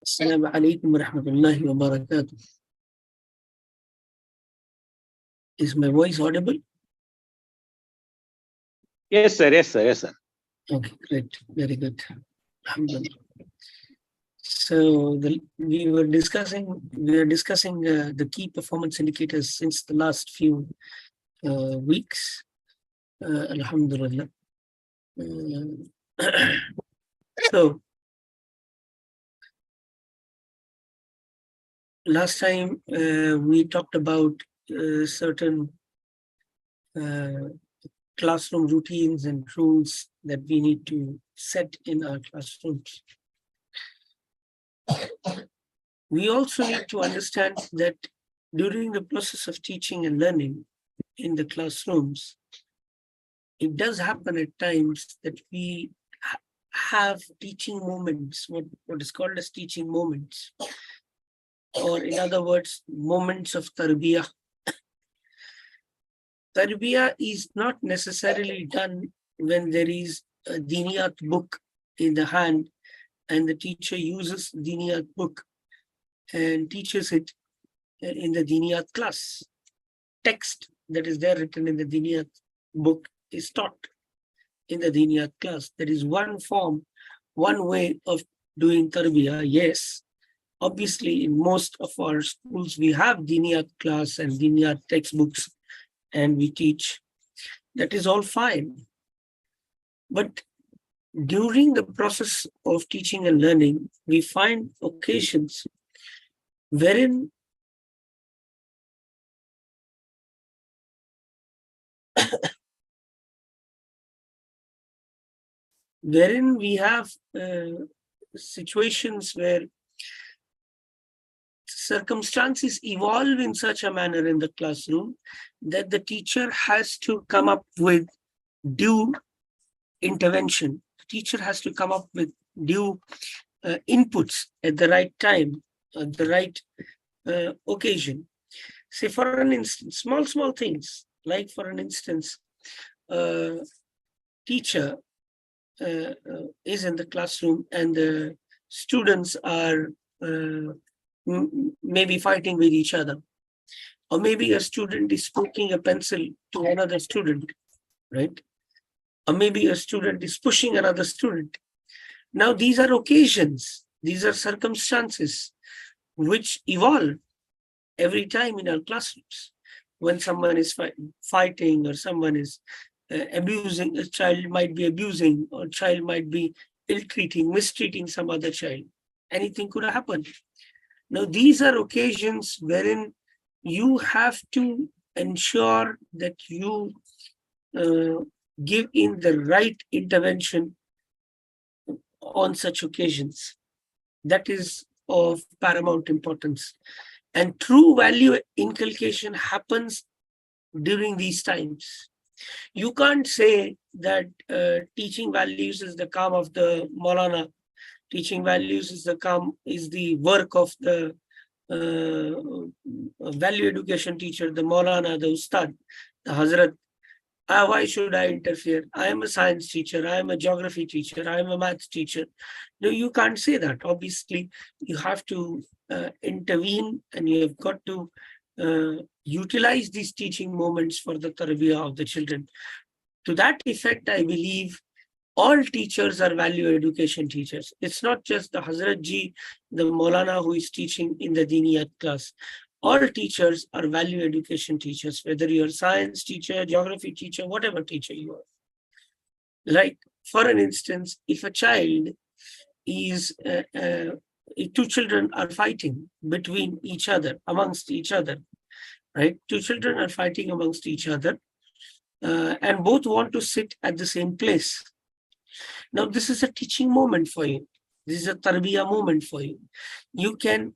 Assalamu alaikum wa rahmatullahi wa barakatuh. Is my voice audible? Yes, sir. Yes, sir. Yes, sir. Okay, great. Very good. Alhamdulillah. So we are discussing the key performance indicators since the last few weeks. Alhamdulillah. So last time we talked about certain classroom routines and rules that we need to set in our classrooms. We also need to understand that during the process of teaching and learning in the classrooms, it does happen at times that we have teaching moments, what is called as teaching moments, or in other words, moments of tarbiyah. Tarbiyah is not necessarily done when there is a diniyat book in the hand and the teacher uses diniyat book and teaches it in the diniyat class. Text that is there written in the diniyat book is taught in the diniyat class. There is one form, one way of doing tarbiyah. Yes, obviously in most of our schools we have diniyat class and diniyat textbooks and we teach. That is all fine. But during the process of teaching and learning, we find occasions wherein we have situations where circumstances evolve in such a manner in the classroom that the teacher has to come up with due intervention. The teacher has to come up with due inputs at the right time, at the right occasion. Say, for an instance, small things, like for an instance, teacher is in the classroom and the students are maybe fighting with each other, or maybe a student is poking a pencil to another student, right? Or maybe a student is pushing another student. Now, these are occasions, these are circumstances which evolve every time in our classrooms. When someone is fighting or someone is abusing, a child might be abusing, or a child might be ill-treating, mistreating some other child. Anything could happen. Now, these are occasions wherein you have to ensure that you give in the right intervention on such occasions. That is of paramount importance. And true value inculcation happens during these times. You can't say that teaching values is the calm of the Maulana. Teaching values is the work of the value education teacher, the Maulana, the Ustad, the Hazrat. Why should I interfere? I am a science teacher, I am a geography teacher, I am a maths teacher. No, you can't say that. Obviously, you have to intervene and you have got to utilize these teaching moments for the tarbiyah of the children. To that effect, I believe all teachers are value education teachers. It's not just the Hazrat Ji, the Maulana who is teaching in the Diniyat class. All teachers are value education teachers, whether you're a science teacher, geography teacher, whatever teacher you are. Like, for an instance, if a child is, if two children are fighting between each other, amongst each other, right? Two children are fighting amongst each other and both want to sit at the same place. Now, this is a teaching moment for you. This is a tarbiyah moment for you. You can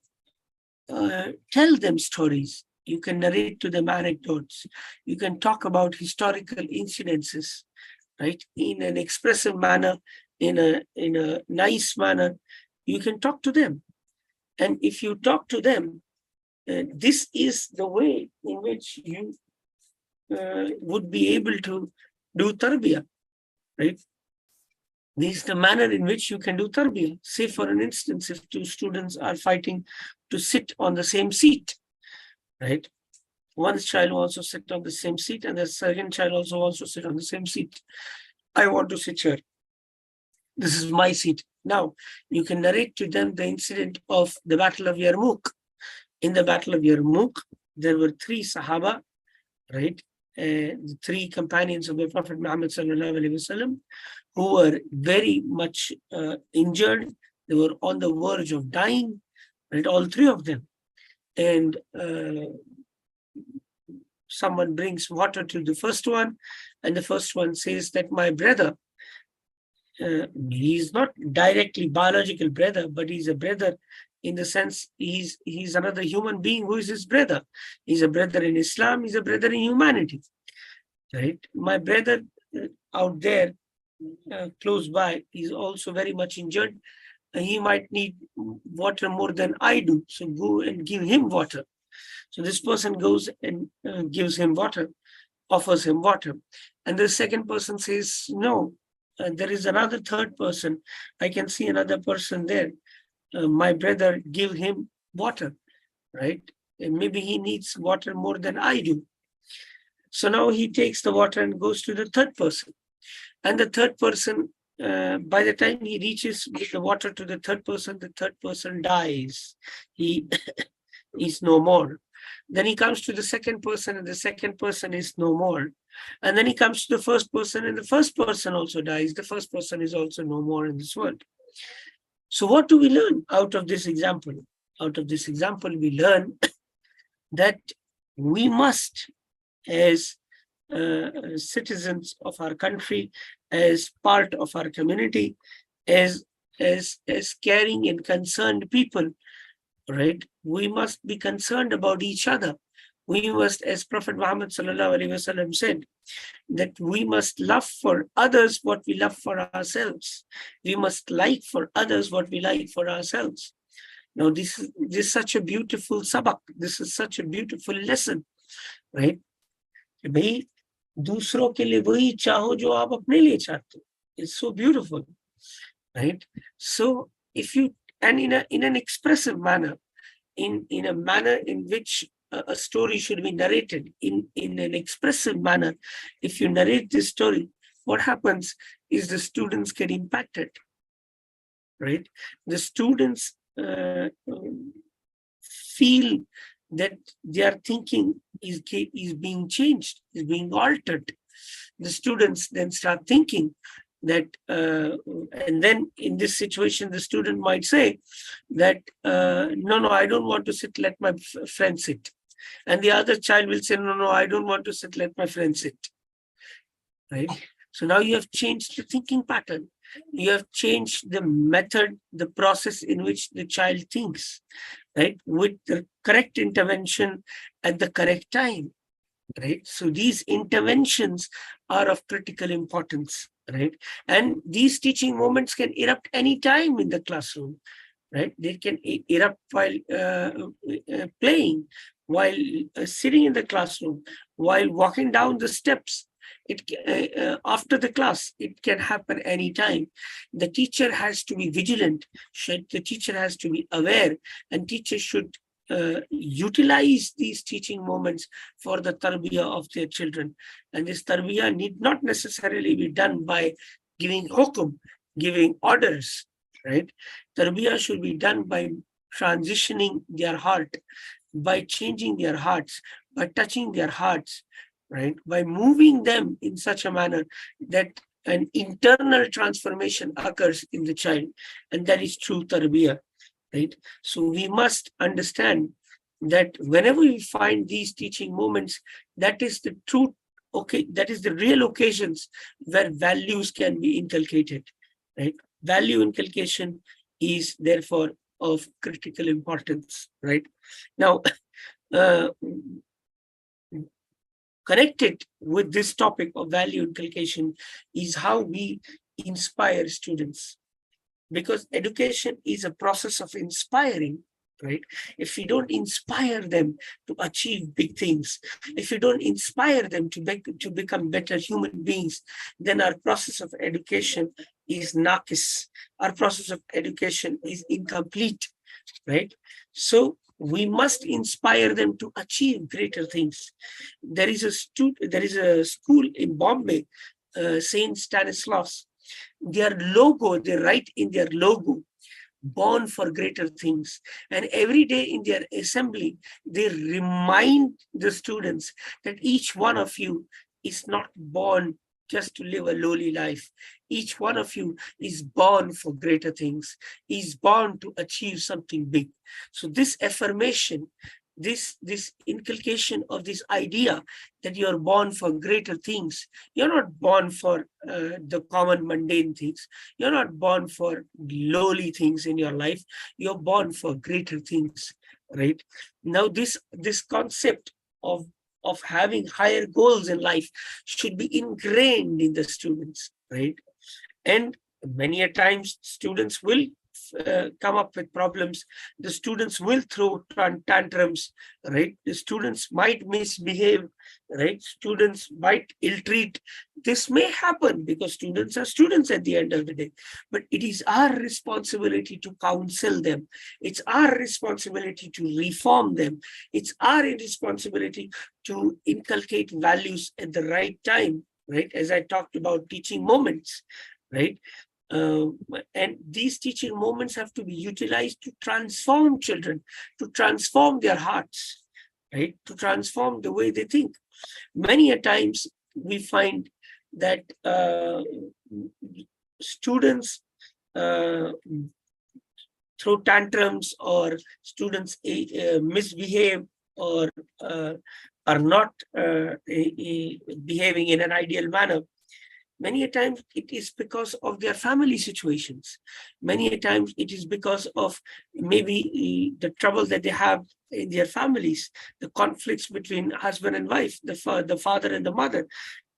tell them stories. You can narrate to them anecdotes. You can talk about historical incidences, right? In an expressive manner, in a nice manner. You can talk to them. And if you talk to them, this is the way in which you would be able to do tarbiyah, right? This is the manner in which you can do tarbiyah. Say, for an instance, if two students are fighting to sit on the same seat, right? One child wants to sit on the same seat, and the second child also wants to sit on the same seat. I want to sit here. This is my seat. Now, you can narrate to them the incident of the Battle of Yarmouk. In the Battle of Yarmouk, there were 3 Sahaba, right? The 3 companions of the Prophet Muhammad sallallahu alaihi wasallam, who were very much injured. They were on the verge of dying, right? All 3 of them. And someone brings water to the first one, and the first one says that my brother, he's not directly biological brother, but he's a brother in the sense he's another human being who is his brother. He's a brother in Islam, he's a brother in humanity, right? My brother out there close by is also very much injured. He might need water more than I do, so go and give him water. So this person goes and gives him water, offers him water. And the second person says, no, there is another third person. I can see another person there. My brother, give him water, right? And maybe he needs water more than I do. So now he takes the water and goes to the third person. And the third person, by the time he reaches with the water to the third person dies. He is no more. Then he comes to the second person, and the second person is no more. And then he comes to the first person, and the first person also dies. The first person is also no more in this world. So what do we learn out of this example? Out of this example, we learn that we must, as citizens of our country, as part of our community, as caring and concerned people, right? We must be concerned about each other. We must, as Prophet Muhammad sallallahu alaihi wasallam said, that we must love for others what we love for ourselves. We must like for others what we like for ourselves. Now, this is such a beautiful sabak. This is such a beautiful lesson, right? भाई दूसरों के लिए वही चाहो जो आप अपने लिए चाहते हो. It's so beautiful, right? So if you, and in an expressive manner, in a manner in which a story should be narrated in an expressive manner, if you narrate this story, what happens is the students get impacted, right? The students feel that their thinking is being changed, is being altered. The students then start thinking that, and then in this situation, the student might say that, no, I don't want to sit, let my friend sit. And the other child will say, no, I don't want to sit, let my friend sit, right? So now you have changed the thinking pattern. You have changed the method, the process in which the child thinks, right? With the correct intervention at the correct time, right? So these interventions are of critical importance, right? And these teaching moments can erupt any time in the classroom, right? They can erupt while playing, while sitting in the classroom, while walking down the steps. After the class, it can happen anytime. The teacher has to be vigilant. The teacher has to be aware, and teachers should utilize these teaching moments for the tarbiyah of their children. And this tarbiyah need not necessarily be done by giving hukum, giving orders, right? Tarbiyah should be done by transitioning their heart, by changing their hearts, by touching their hearts, right? By moving them in such a manner that an internal transformation occurs in the child, and that is true tarbiyah, right? So we must understand that whenever we find these teaching moments, that is the true, that is the real occasions where values can be inculcated, right? Value inculcation is therefore of critical importance, right? Now, connected with this topic of value inculcation is how we inspire students, because education is a process of inspiring, right? If we don't inspire them to achieve big things, if we don't inspire them to become better human beings, then our process of education is naqis. Our process of education is incomplete, right? So we must inspire them to achieve greater things. There is a school in Bombay, Saint Stanislaus. Their logo, they write in their logo, born for greater things. And every day in their assembly, they remind the students that each one of you is not born just to live a lowly life. Each one of you is born for greater things, is born to achieve something big. So this affirmation, this inculcation of this idea that you are born for greater things. You're not born for the common mundane things. You're not born for lowly things in your life. You're born for greater things, right? Now, this concept of having higher goals in life should be ingrained in the students, right? And many a times students will come up with problems. The students will throw tantrums, right? The students might misbehave, right? Students might ill-treat. This may happen because students are students at the end of the day. But it is our responsibility to counsel them. It's our responsibility to reform them. It's our responsibility to inculcate values at the right time, right? As I talked about teaching moments, right? And these teaching moments have to be utilized to transform children, to transform their hearts, right? To transform the way they think. Many a times we find that students uh, throw tantrums, or students misbehave, or are not behaving in an ideal manner. Many a times it is because of their family situations. Many a times it is because of maybe the trouble that they have in their families, the conflicts between husband and wife, the father and the mother.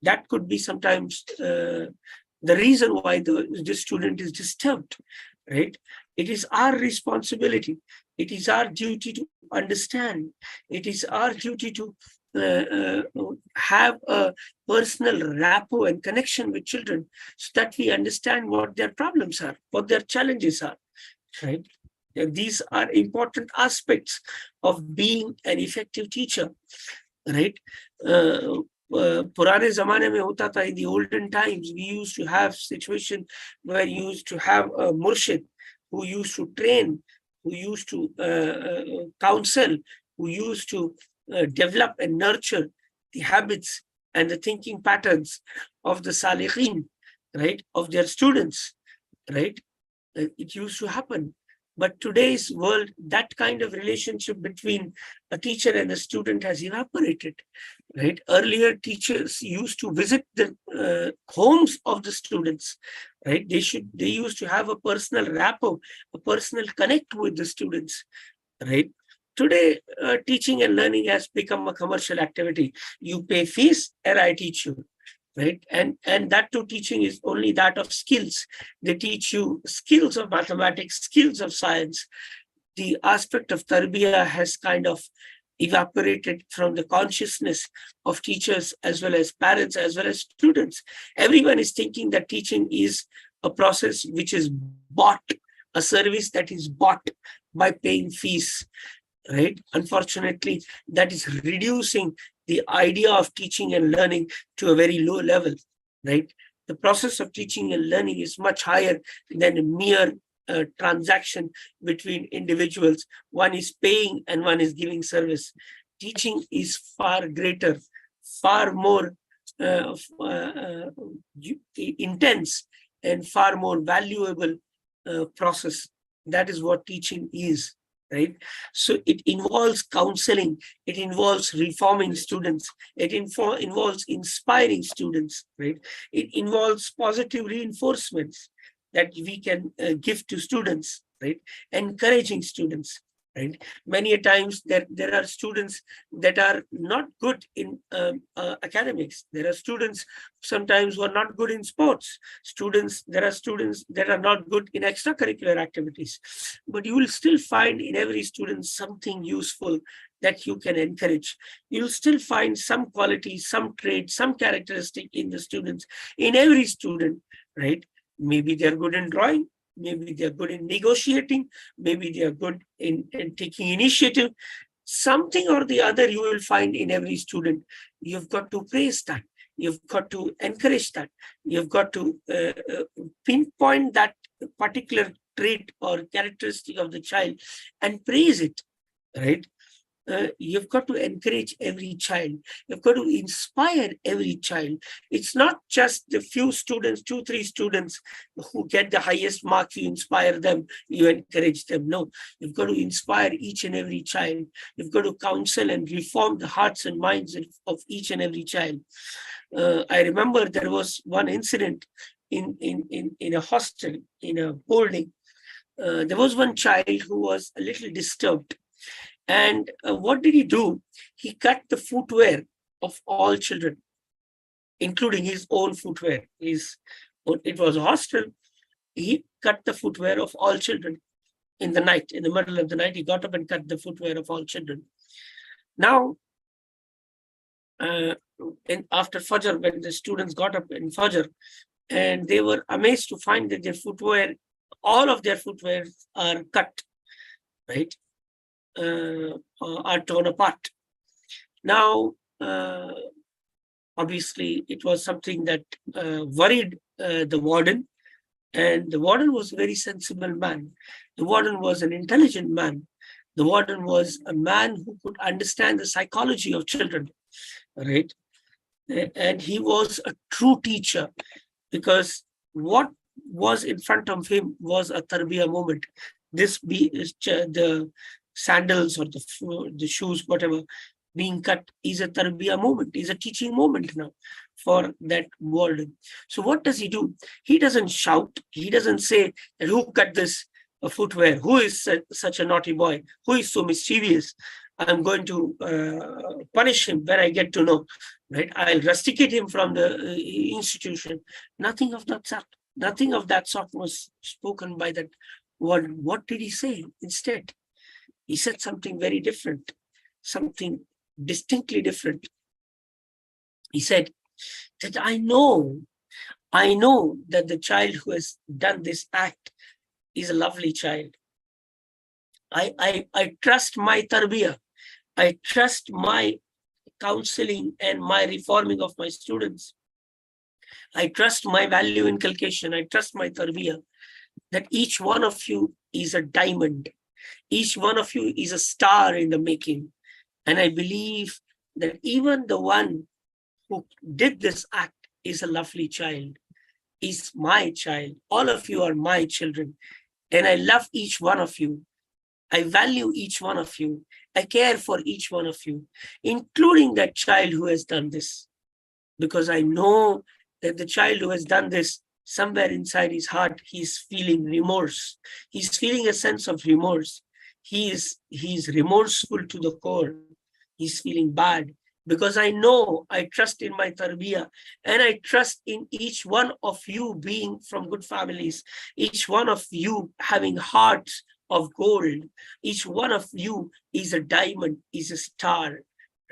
That could be sometimes the reason why the student is disturbed, right? It is our responsibility. It is our duty to understand. It is our duty to have a personal rapport and connection with children so that we understand what their problems are, what their challenges are, right? And these are important aspects of being an effective teacher, right? पुराने जमाने में होता था, in the olden times we used to have situation where you used to have a murshid who used to train, who used to counsel, who used to develop and nurture the habits and the thinking patterns of the salihin, right, of their students, right? It used to happen. But today's world, that kind of relationship between a teacher and a student has evaporated, right? Earlier, teachers used to visit the homes of the students, right? They used to have a personal rapport, a personal connect with the students, right? Today, teaching and learning has become a commercial activity. You pay fees and I teach you, right? And that too, teaching is only that of skills. They teach you skills of mathematics, skills of science. The aspect of tarbiyah has kind of evaporated from the consciousness of teachers as well as parents as well as students. Everyone is thinking that teaching is a process which is bought, a service that is bought by paying fees, right? Unfortunately, that is reducing the idea of teaching and learning to a very low level, right? The process of teaching and learning is much higher than a mere transaction between individuals. One is paying and one is giving service. Teaching is far greater, far more intense, and far more valuable process. That is what teaching is, right? So it involves counseling, it involves reforming students, it involves inspiring students, right? It involves positive reinforcements that we can give to students, right? Encouraging students. right? Many a times there are students that are not good in academics. There are students sometimes who are not good in sports. There are students that are not good in extracurricular activities. But you will still find in every student something useful that you can encourage. You'll still find some quality, some trait, some characteristic in the students, in every student, right? Maybe they're good in drawing, maybe they're good in negotiating, maybe they are good in taking initiative. Something or the other you will find in every student. You've got to praise that. You've got to encourage that. You've got to pinpoint that particular trait or characteristic of the child and praise it, right? You've got to encourage every child. You've got to inspire every child. It's not just the few students, 2, 3 students who get the highest mark, you inspire them, you encourage them. No, you've got to inspire each and every child. You've got to counsel and reform the hearts and minds of each and every child. I remember there was one incident in a hostel, in a boarding. There was one child who was a little disturbed. And what did he do? He cut the footwear of all children, including his own footwear. It was a hostel. He cut the footwear of all children in the night. In the middle of the night, he got up and cut the footwear of all children. Now, after Fajr, when the students got up in Fajr, and they were amazed to find that their footwear, all of their footwear are cut, right? Are torn apart. Now, obviously, it was something that worried the warden, and the warden was a very sensible man. The warden was an intelligent man. The warden was a man who could understand the psychology of children, right? And he was a true teacher, because what was in front of him was a tarbiyah moment. The sandals or the shoes, whatever, being cut is a tarbiyah moment, is a teaching moment now for that warden. So what does he do? He doesn't shout. He doesn't say that who cut this footwear? Who is such a naughty boy? Who is so mischievous? I'm going to punish him when I get to know, right? I'll rusticate him from the institution. Nothing of that sort. Nothing of that sort was spoken by that warden. What did he say instead? He said something very different, something distinctly different. He said that I know that the child who has done this act is a lovely child. I trust my tarbiyah. I trust my counseling and my reforming of my students. I trust my value inculcation. I trust my tarbiyah, that each one of you is a diamond. Each one of you is a star in the making. And I believe that even the one who did this act is a lovely child, is my child. All of you are my children. And I love each one of you. I value each one of you. I care for each one of you, including that child who has done this. Because I know that the child who has done this, somewhere inside his heart, he's feeling remorse. He's feeling a sense of remorse. He's remorseful to the core. He's feeling bad, because I know, I trust in my tarbiyah, and I trust in each one of you being from good families, each one of you having hearts of gold. Each one of you is a diamond, is a star,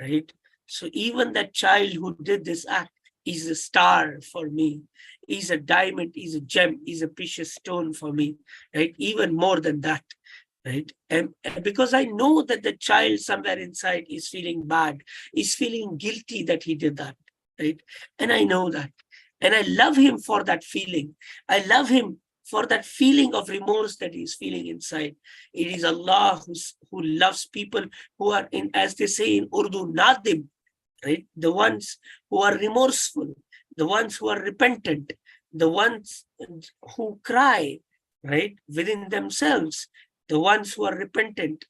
right? So even that child who did this act is a star for me, is a diamond, is a gem, is a precious stone for me, right? Even more than that, right? And because I know that the child somewhere inside is feeling bad, is feeling guilty that he did that, right? And I know that. And I love him for that feeling. I love him for that feeling of remorse that he's feeling inside. It is Allah who loves people who are in, as they say in Urdu, nadim, right? The ones who are remorseful, the ones who are repentant, the ones who cry, right, within themselves, the ones who are repentant,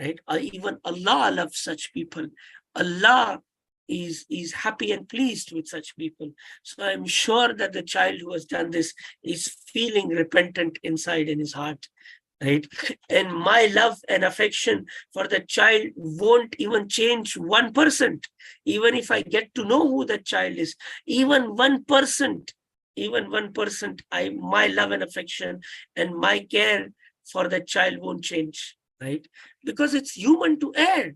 right? Even Allah loves such people. Allah is happy and pleased with such people. So I'm sure that the child who has done this is feeling repentant inside in his heart. right? And my love and affection for the child won't even change 1%. Even if I get to know who the child is, even 1%, my love and affection and my care for the child won't change, right? Because it's human to err,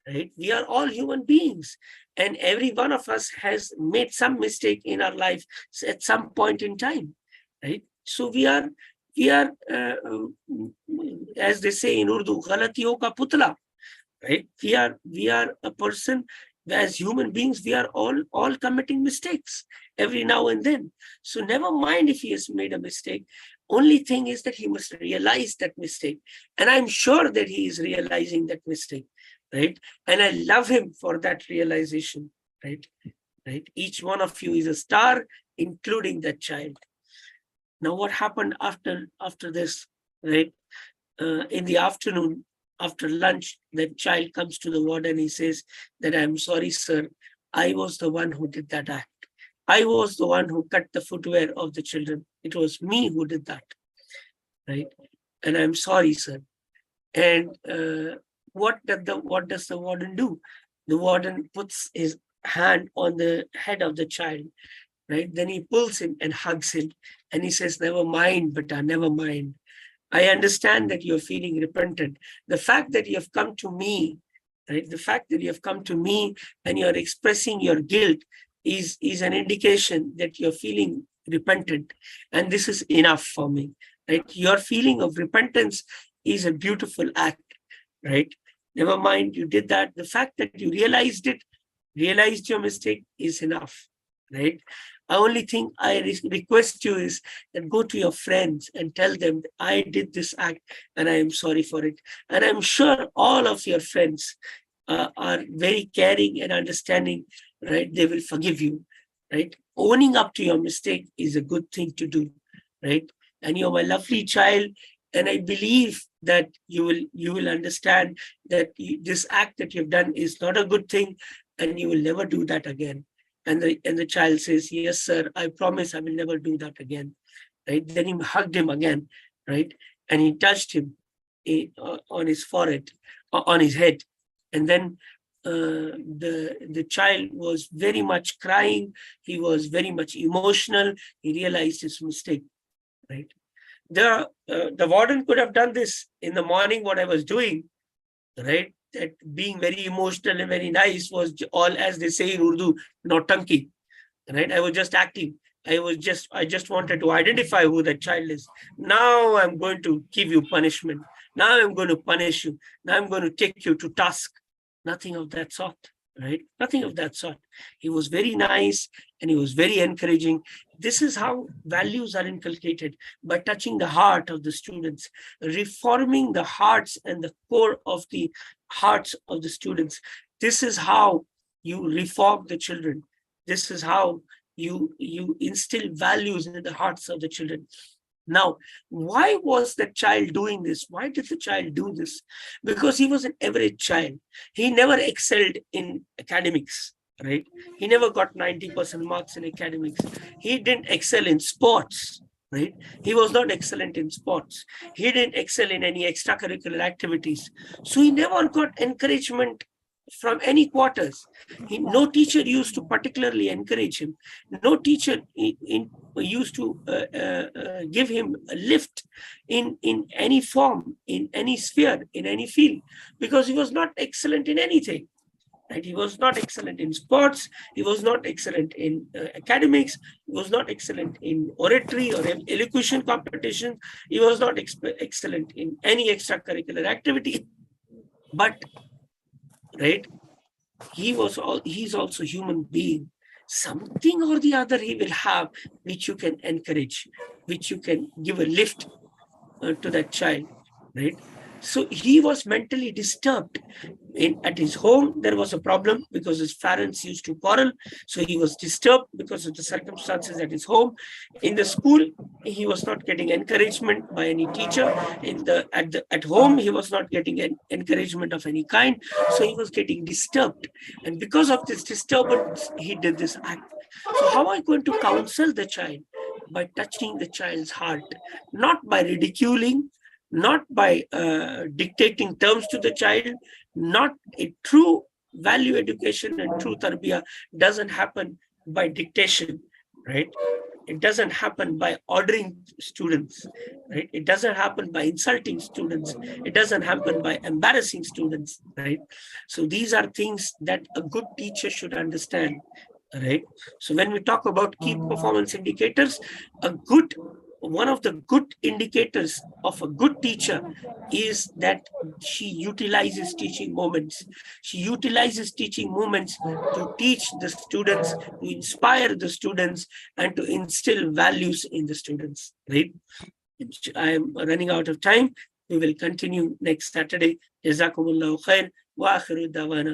right? We are all human beings, and every one of us has made some mistake in our life at some point in time, right? So we are as they say in Urdu, ghalatiyon ka putla, right? We are a person. As human beings, we are all committing mistakes every now and then. So never mind if he has made a mistake. Only thing is that he must realize that mistake, and I'm sure that he is realizing that mistake, right? And I love him for that realization, right? Right. Each one of you is a star, including that child. Now, what happened after this, right? In the afternoon, after lunch, that child comes to the warden. He says that, I'm sorry, sir. I was the one who did that act. I was the one who cut the footwear of the children. It was me who did that, right? And I'm sorry, sir. And what does the warden do? The warden puts his hand on the head of the child, right? Then he pulls him and hugs him, and he says, never mind, beta, never mind. I understand that you're feeling repentant. The fact that you have come to me, right? The fact that you have come to me and you're expressing your guilt is an indication that you're feeling repentant. And this is enough for me, right? Your feeling of repentance is a beautiful act, right? Never mind, you did that. The fact that you realized your mistake is enough, right? The only thing I request you is that go to your friends and tell them I did this act and I am sorry for it. And I'm sure all of your friends are very caring and understanding, right? They will forgive you, right? Owning up to your mistake is a good thing to do, right? And you're my lovely child, and I believe that you will understand that this act that you've done is not a good thing, and you will never do that again. And the child says, yes, sir, I promise I will never do that again. Right? Then he hugged him again, right? And he touched him on his forehead, on his head. And then the child was very much crying. He was very much emotional. He realized his mistake, right? The warden could have done this in the morning, what I was doing, right? That being very emotional and very nice was all, as they say in Urdu, nautanki, right? I was just acting. I just wanted to identify who that child is. Now I'm going to give you punishment. Now I'm going to punish you. Now I'm going to take you to task. Nothing of that sort, right? Nothing of that sort. He was very nice and he was very encouraging. This is how values are inculcated, by touching the heart of the students, reforming the hearts and the core of the hearts of the students. This is how you reform the children. This is how you instill values in the hearts of the children. Now, why was the child doing this? Why did the child do this? Because he was an average child. He never excelled in academics, right? He never got 90% marks in academics. He didn't excel in sports, right? He was not excellent in sports. He didn't excel in any extracurricular activities. So he never got encouragement from any quarters. No teacher used to particularly encourage him. No teacher used to give him a lift in any form, in any sphere, in any field, because he was not excellent in anything. Right? He was not excellent in sports. He was not excellent in academics. He was not excellent in oratory or elocution competition. He was not excellent in any extracurricular activity. But right, he's also human being. Something or the other he will have which you can encourage, which you can give a lift to that child, right? So he was mentally disturbed. At his home, there was a problem because his parents used to quarrel. So he was disturbed because of the circumstances at his home. In the school, he was not getting encouragement by any teacher. At home, he was not getting encouragement of any kind. So he was getting disturbed. And because of this disturbance, he did this act. So how are you going to counsel the child? By touching the child's heart, not by ridiculing, not by dictating terms to the child. Not a true value education and true tarbiyah doesn't happen by dictation, right? It doesn't happen by ordering students, right? It doesn't happen by insulting students. It doesn't happen by embarrassing students, right? So these are things that a good teacher should understand, right? So when we talk about key performance indicators, one of the good indicators of a good teacher is that she utilizes teaching moments. She utilizes teaching moments to teach the students, to inspire the students, and to instill values in the students, right? I am running out of time. We will continue next Saturday. Jazakumullahu khair. Wa akhiru dawana.